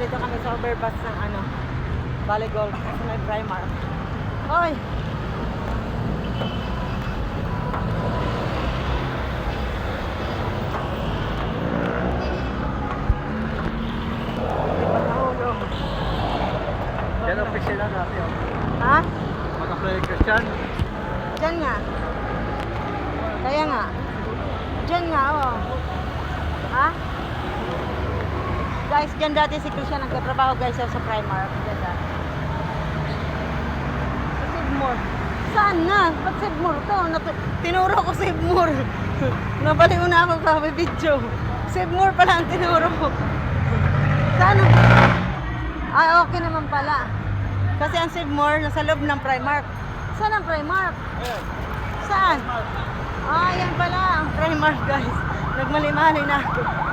Nandito kami sa overpass ng ano, Valley Golf. Kasi may Primark. Hoy! Hindi pa nahulog. Yan ang official na natin. Oh. Ha? Mag-apply Christian. Diyan nga. Kaya nga. Diyan nga, oh. Ha? Guys, dyan dati si Christian nagtatrabaho guys sa Primark. Dyan dati. Sa Sibmore. Saan na? Ba't Sibmore to? Tinuro ko Sibmore. Nabaliw na ako sa video. Sibmore pala ang tinuro ko. Saan? Ay, okay naman pala. Kasi ang Sibmore nasa loob ng Primark. Saan ang Primark? Saan? Ah, yan pala ang Primark guys. Nagmali-mali na.